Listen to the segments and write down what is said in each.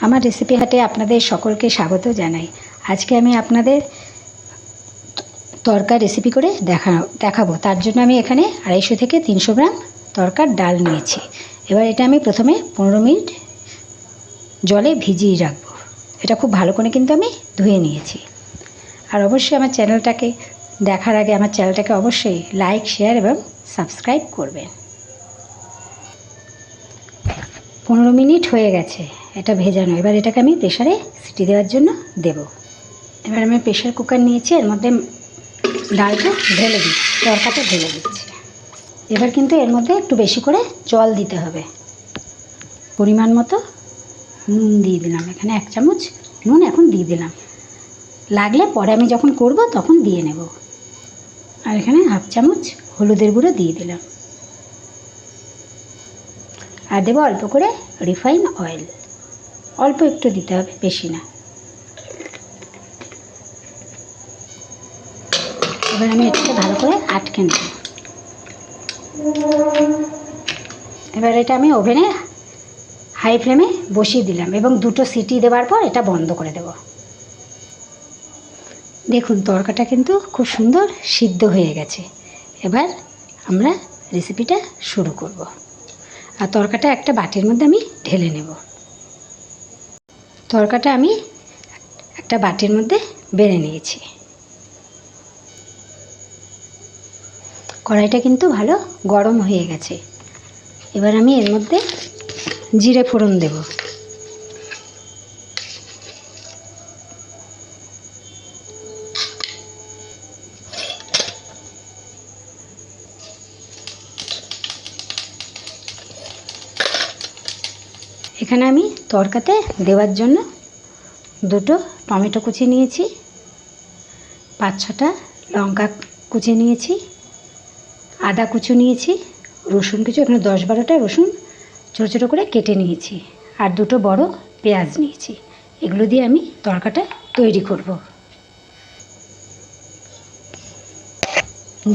আমার রেসিপি হাটে আপনাদের সকলকে স্বাগত জানাই। আজকে আমি আপনাদের তরকার রেসিপি করে দেখাবো। তার জন্য আমি এখানে 250 থেকে 300 গ্রাম তরকার ডাল নিয়েছি। এবার এটা আমি প্রথমে 15 মিনিট জলে ভিজিয়ে রাখবো। এটা খুব ভালো করে কিন্তু আমি ধুয়ে নিয়েছি। আর অবশ্যই আমার চ্যানেলটাকে দেখার আগে আমার চ্যানেলটাকে অবশ্যই লাইক, শেয়ার এবং সাবস্ক্রাইব করবেন। 15 মিনিট হয়ে গেছে এটা ভেজানো। এবার এটাকে আমি প্রেসারে সিটি দেওয়ার জন্য দেব। এবার আমি প্রেসার কুকার নিয়েছি, এর মধ্যে ডালটা ঢেলে দিচ্ছি, তরকাটা ঢেলে দিচ্ছি। এবার কিন্তু এর মধ্যে একটু বেশি করে জল দিতে হবে। পরিমাণ মতো নুন দিয়ে দিলাম, এখানে 1 চামচ নুন এখন দিয়ে দিলাম। লাগলে পরে আমি যখন করব তখন দিয়ে নেব। আর এখানে 1/2 চামচ হলুদের গুঁড়ো দিয়ে দিলাম। আর দেবো অল্প করে রিফাইন অয়েল, অল্প একটু দিতে হবে, বেশি না। এবার আমি এটাকে ভালো করে আটকে নেব। এবার এটা আমি ওভেনে হাই ফ্লেমে বসিয়ে দিলাম এবং 2টো সিটি দেওয়ার পর এটা বন্ধ করে দেব। দেখুন তরকাটা কিন্তু খুব সুন্দর সিদ্ধ হয়ে গেছে। এবার আমরা রেসিপিটা শুরু করব। আর তরকাটা একটা বাটির মধ্যে আমি ঢেলে নেব। তরকাটা আমি একটা বাটির মধ্যে বেড়ে নিয়েছি। কড়াইটা কিন্তু ভালো গরম হয়ে গেছে। এবার আমি এর মধ্যে জিরে ফোড়ন দেব। এখানে আমি তরকাতে দেওয়ার জন্য 2টো টমেটো কুচি নিয়েছি, 5-6টা লঙ্কা কুচি নিয়েছি, আদা কুচি নিয়েছি, রসুন কুচি এখানে 10-12টা রসুন ছোটো ছোটো করে কেটে নিয়েছি, আর 2টো বড় পেঁয়াজ নিয়েছি। এগুলো দিয়ে আমি তরকাটা তৈরি করব।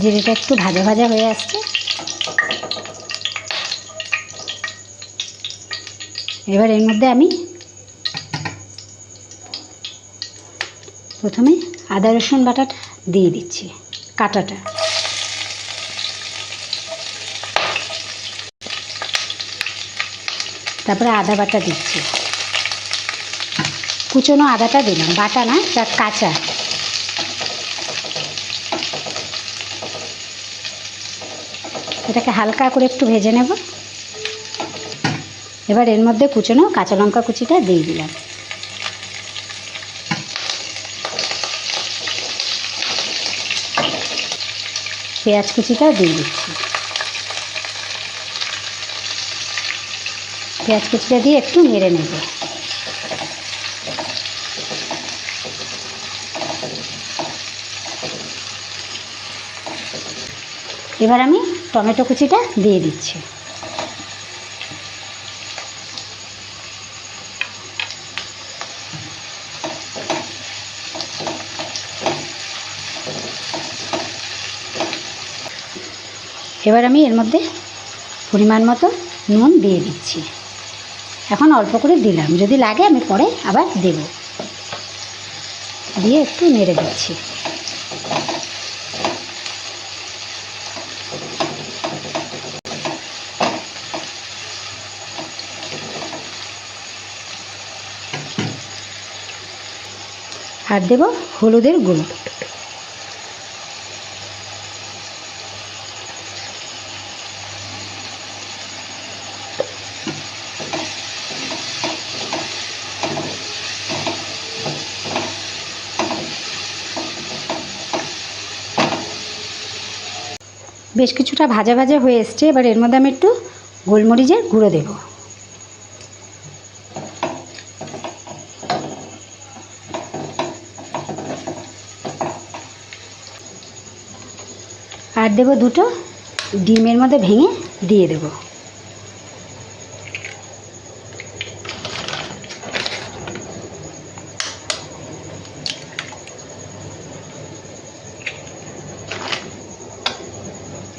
জিরেটা একটু ভাজা ভাজা হয়ে আসছে। এবার এর মধ্যে আমি প্রথমে আদা রসুন বাটাটা দিয়ে দিচ্ছি, কাটাটা। তারপরে আদা বাটা দিচ্ছি, কুচনো আদাটা দিলাম, বাটা না, যা কাঁচা। এটাকে হালকা করে একটু ভেজে নেব। এবার এর মধ্যে কুচনো কাঁচা লঙ্কা কুচিটা দিয়ে দিলাম। পেঁয়াজ কুচিটাও দিয়ে দিচ্ছি। পেঁয়াজ কুচিটা দিয়ে একটু নেড়ে নেব। এবার আমি টমেটো কুচিটা দিয়ে দিচ্ছি। এবার আমি এর মধ্যে পরিমাণ মতো নুন দিয়ে দিচ্ছি। এখন অল্প করে দিলাম, যদি লাগে আমি পরে আবার দেব। দিয়ে একটু নেড়ে দিচ্ছি। আর দেব হলুদের গুঁড়ো। বেশ কিছুটা ভাজা ভাজা হয়ে এসছে। এবার এর মধ্যে আমি একটু গোলমরিচের গুঁড়ো দেব। আর দেব 2টো ডিমের মধ্যে ভেঙে দিয়ে দেব।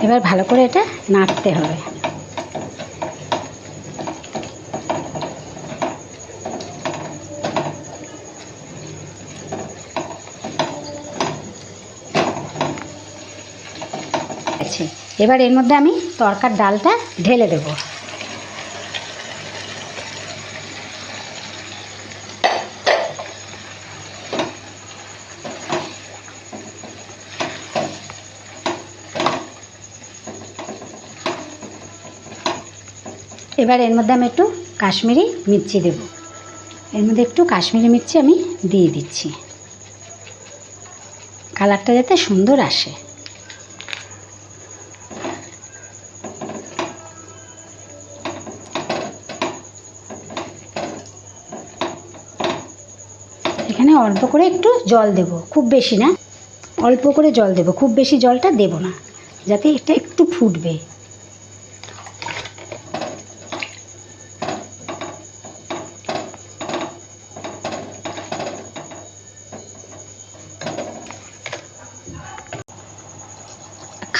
এবার ভালো করে এটা নাড়তে হবে। গেছে। এবার এর মধ্যে আমি তরকার ডালটা ঢেলে দেব। এবার এর মধ্যে আমি একটু কাশ্মীরি মির্চি দেব। এর মধ্যে একটু কাশ্মীরি মির্চি আমি দিয়ে দিচ্ছি, কালারটা যাতে সুন্দর আসে। এখানে অল্প করে একটু জল দেব, খুব বেশি না, অল্প করে জল দেব, খুব বেশি জলটা দেব না, যাতে এটা একটু ফুটবে।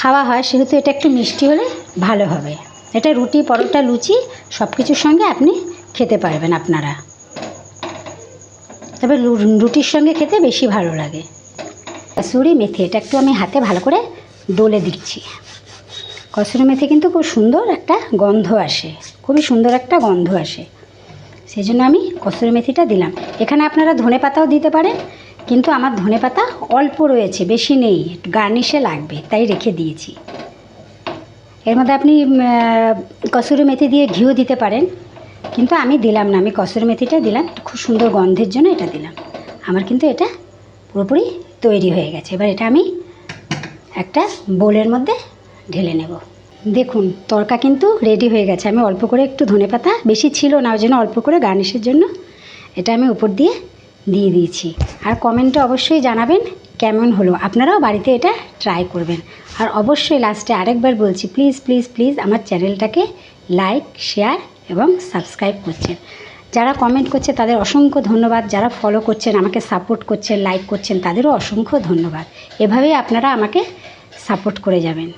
খাওয়া হয় সেহেতু এটা একটু মিষ্টি হলে ভালো হবে। এটা রুটি, পরোটা, লুচি সব কিছুর সঙ্গে আপনি খেতে পারবেন আপনারা, তবে রুটির সঙ্গে খেতে বেশি ভালো লাগে। কসুরি মেথি, এটা একটু আমি হাতে ভালো করে ডলে দিচ্ছি। কসুরি মেথি কিন্তু খুব সুন্দর একটা গন্ধ আসে, খুবই সুন্দর একটা গন্ধ আসে, সেই জন্য আমি কসুরি মেথিটা দিলাম। এখানে আপনারা ধনেপাতাও দিতে পারেন, কিন্তু আমার ধনেপাতা অল্প রয়েছে, বেশি নেই, একটু গার্নিশে লাগবে, তাই রেখে দিয়েছি। এর মধ্যে আপনি কসুরি মেথি দিয়ে ঘিও দিতে পারেন, কিন্তু আমি দিলাম না, আমি কসুরি মেথিটা দিলাম, খুব সুন্দর গন্ধের জন্য এটা দিলাম। আমার কিন্তু এটা পুরোপুরি তৈরি হয়ে গেছে। এবার এটা আমি একটা বোলের মধ্যে ঢেলে নেব। দেখুন তরকা কিন্তু রেডি হয়ে গেছে। আমি অল্প করে একটু ধনেপাতা, বেশি ছিল না ওই জন্য অল্প করে গার্নিশের জন্য এটা আমি উপর দিয়ে দিয়েছি। আর কমেন্টে অবশ্যই জানাবেন কেমন হলো, আপনারাও বাড়িতে এটা ট্রাই করবেন। আর অবশ্যই লাস্টে আরেকবার বলছি, প্লিজ প্লিজ প্লিজ আমার চ্যানেলটাকে লাইক, শেয়ার এবং সাবস্ক্রাইব করছেন। যারা কমেন্ট করছে তাদের অসংখ্য ধন্যবাদ, যারা ফলো করছেন, আমাকে সাপোর্ট করছেন, লাইক করছেন, তাদেরও অসংখ্য ধন্যবাদ। এভাবেই আপনারা আমাকে সাপোর্ট করে যাবেন।